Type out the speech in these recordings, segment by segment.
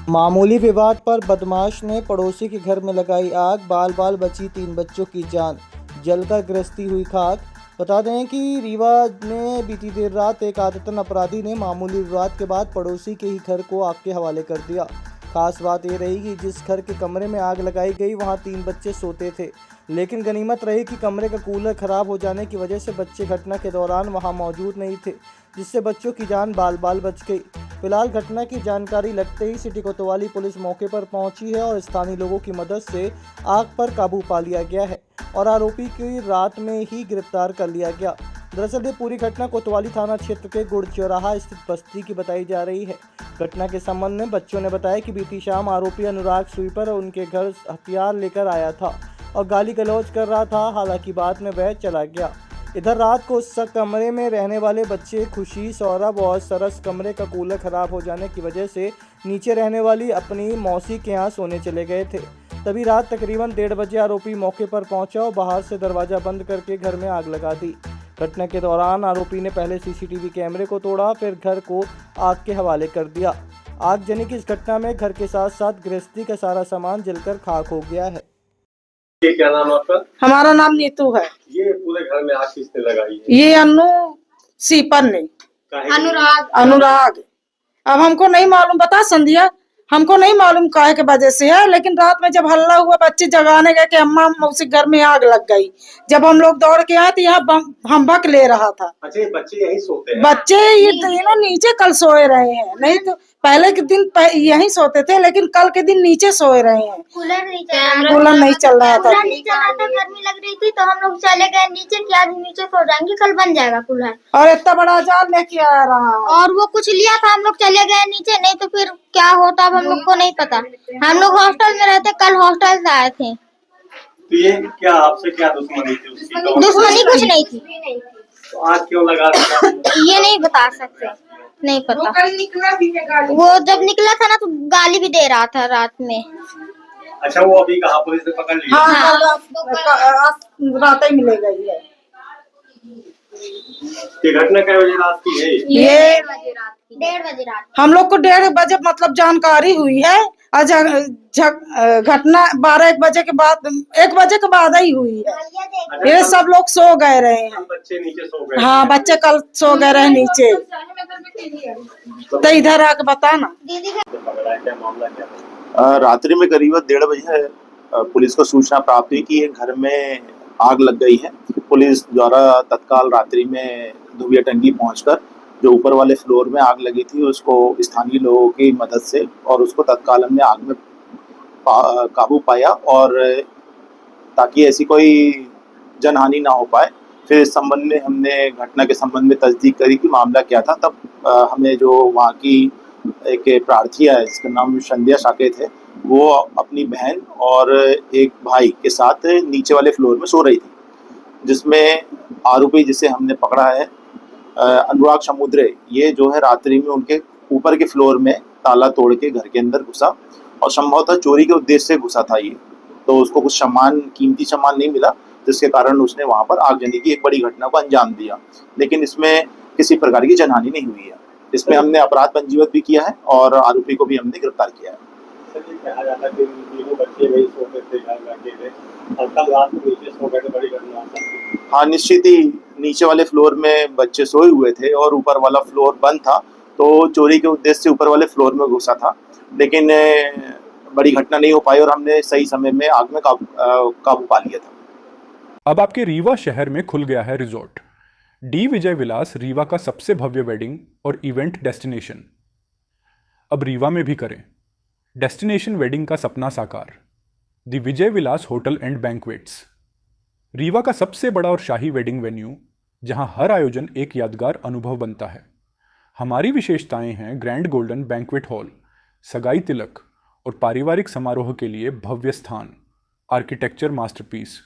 मामूली विवाद पर बदमाश ने पड़ोसी के घर में लगाई आग, बाल बाल बची 3 बच्चों की जान, जलकर गृहस्थी हुई खाक। बता दें कि रीवा में बीती देर रात एक आदतन अपराधी ने मामूली विवाद के बाद पड़ोसी के ही घर को आग के हवाले कर दिया। खास बात ये रही कि जिस घर के कमरे में आग लगाई गई वहां 3 बच्चे सोते थे, लेकिन गनीमत रही कि कमरे का कूलर खराब हो जाने की वजह से बच्चे घटना के दौरान वहां मौजूद नहीं थे, जिससे बच्चों की जान बाल बाल बच गई। फिलहाल घटना की जानकारी लगते ही सिटी कोतवाली पुलिस मौके पर पहुंची है और स्थानीय लोगों की मदद से आग पर काबू पा लिया गया है और आरोपी की रात में ही गिरफ्तार कर लिया गया। दरअसल ये पूरी घटना कोतवाली थाना क्षेत्र के गुड़ चौराहा स्थित बस्ती की बताई जा रही है। घटना के संबंध में बच्चों ने बताया कि बीती शाम आरोपी अनुराग स्वीपर उनके घर हथियार लेकर आया था और गाली गलौज कर रहा था, हालांकि बाद में वह चला गया। इधर रात को उस कमरे में रहने वाले बच्चे खुशी, सौरभ और सरस कमरे का कूलर खराब हो जाने की वजह से नीचे रहने वाली अपनी मौसी के यहाँ सोने चले गए थे। तभी रात तकरीबन 1:30 बजे आरोपी मौके पर पहुंचा और बाहर से दरवाजा बंद करके घर में आग लगा दी। घटना के दौरान आरोपी ने पहले सीसीटीवी कैमरे को तोड़ा, फिर घर को आग के हवाले कर दिया। आगजनी की इस घटना में घर के साथ साथ गृहस्थी का सारा सामान जलकर खाक हो गया है। ये क्या नाम है आपका? हमारा नाम नीतू है। ये पूरे घर में आग किसने लगाई है? ये अन्नू सीपर ने। अनुराग अब हमको नहीं मालूम, बता संध्या, हमको नहीं मालूम काहे के वजह से है, लेकिन रात में जब हल्ला हुआ बच्चे जगाने गए कि अम्मा उसी घर में आग लग गई। जब हम लोग दौड़ के आए तो यहाँ हम भक ले रहा था। अच्छा, ये बच्चे यहीं सोते हैं? बच्चे ये तीनों नीचे कल सोए रहे हैं, नहीं तो पहले के दिन यहीं सोते थे, लेकिन कल के दिन नीचे सोए रहे हैं। कूलर नहीं चल रहा था। गर्मी लग रही थी तो हम लोग चले गए नीचे कि आज नीचे सो जाएंगे, कल बन जाएगा कूलर। और इतना बड़ा जाल लेके आ रहा और वो कुछ लिया था, हम लोग चले गए नीचे, नहीं तो फिर क्या होता अब हम लोग को नहीं पता। हम लोग हॉस्टल में रहते, कल हॉस्टल से आए थे। तो ये क्या आपसे क्या दुश्मनी थी उसकी? दुश्मनी कुछ नहीं थी। तो आग क्यों लगा दिया? ये नहीं बता सकते, नहीं पता। वो जब निकला था ना तो गाली भी दे रहा था रात में। अच्छा, वो अभी कहाँ पुलिस ने पकड़ लिया? हाँ, रात ही मिलेगा ये। ये घटना कै बजे रात की है? ये 1:30 बजे रात। हम लोग को 1:30 बजे मतलब जानकारी हुई है। आज घटना 12-1 बजे के बाद, 1 बजे के बाद ही हुई है। ये सब लोग सो गए रहे हैं। बच्चे नीचे सो गए? हाँ, बच्चे कल सो गए रहे नीचे। तो इधर आके बता ना। क्या मामला क्या था? रात्रि में करीब 1:30 बजे पुलिस को सूचना प्राप्त हुई कि एक घर में आग लग गई है। पुलिस द्वारा तत्काल रात्रि में धुबिया टंकी पहुंचकर जो ऊपर वाले फ्लोर में आग लगी थी उसको स्थानीय लोगों की मदद से और उसको तत्काल हमने आग में काबू पाया, और ताकि ऐसी कोई जनहानि ना हो पाए। फिर इस संबंध में हमने घटना के संबंध में तस्दीक करी कि मामला क्या था। तब हमें जो वहाँ की एक प्रार्थी है जिसका नाम संध्या साकेत है, वो अपनी बहन और एक भाई के साथ नीचे वाले फ्लोर में सो रही थी, जिसमें आरोपी जिसे हमने पकड़ा है अनुराग समुद्रे, ये जो है रात्रि में उनके ऊपर के फ्लोर में ताला तोड़ के घर के अंदर घुसा और संभवतः चोरी के उद्देश्य से घुसा था ये। तो उसको कुछ सामान, कीमती सामान नहीं मिला, जिसके कारण उसने वहां पर आगजनी की एक बड़ी घटना को अंजाम दिया। लेकिन इसमें किसी प्रकार की जनहानि नहीं हुई है। इसमें हमने अपराध पंजीबद्ध भी किया है और आरोपी को भी हमने गिरफ्तार किया है। कहा जाता है कि तीनों बच्चे वही सोते थे घर में अकेले, और कल रात में नीचे सो गए, बड़ी घटना हो सकती है। हाँ, निश्चित ही नीचे वाले फ्लोर में बच्चे सोए हुए थे और ऊपर वाला फ्लोर बंद था, तो चोरी के उद्देश्य से ऊपर वाले फ्लोर में घुसा था। लेकिन बड़ी घटना नहीं हो पाई और हमने सही समय में आग में काबू पा लिया था। अब आपके रीवा शहर में खुल गया है रिजॉर्ट डी विजय विलास, रीवा का सबसे भव्य वेडिंग और इवेंट डेस्टिनेशन। अब रीवा में भी करें डेस्टिनेशन वेडिंग का सपना साकार। The Vijay Vilas hotel and banquets, Rewa का सबसे बड़ा और शाही वेडिंग वेन्यू, जहां हर आयोजन एक यादगार अनुभव बनता है। हमारी विशेषताएं हैं ग्रैंड गोल्डन बैंक्वेट हॉल, सगाई तिलक और पारिवारिक समारोह के लिए भव्य स्थान, आर्किटेक्चर मास्टरपीस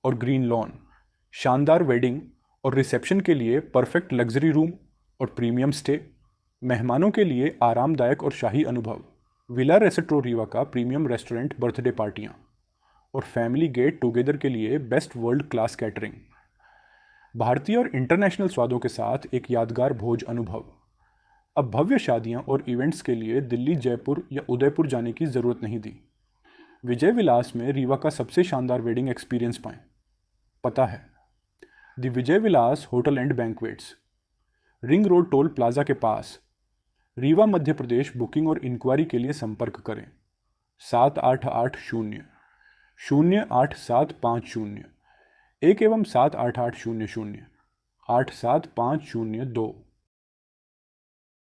और ग्रीन लॉन, शानदार वेडिंग और रिसेप्शन के लिए परफेक्ट लग्जरी रूम और प्रीमियम स्टे, मेहमानों के लिए आरामदायक और शाही अनुभव, विला रेस्टोरेंट रीवा का प्रीमियम रेस्टोरेंट बर्थडे पार्टियाँ और फैमिली गेट टुगेदर के लिए बेस्ट वर्ल्ड क्लास कैटरिंग, भारतीय और इंटरनेशनल स्वादों के साथ एक यादगार भोज अनुभव। अब भव्य शादियां और इवेंट्स के लिए दिल्ली, जयपुर या उदयपुर जाने की ज़रूरत नहीं थी। विजय विलास में रीवा का सबसे शानदार वेडिंग एक्सपीरियंस पाएं। पता है the Vijay Vilas hotel and banquets, ring road toll plaza के पास, रीवा, मध्य प्रदेश। बुकिंग और इंक्वायरी के लिए संपर्क करें 7880-08750 1 एवं 7880-0875002।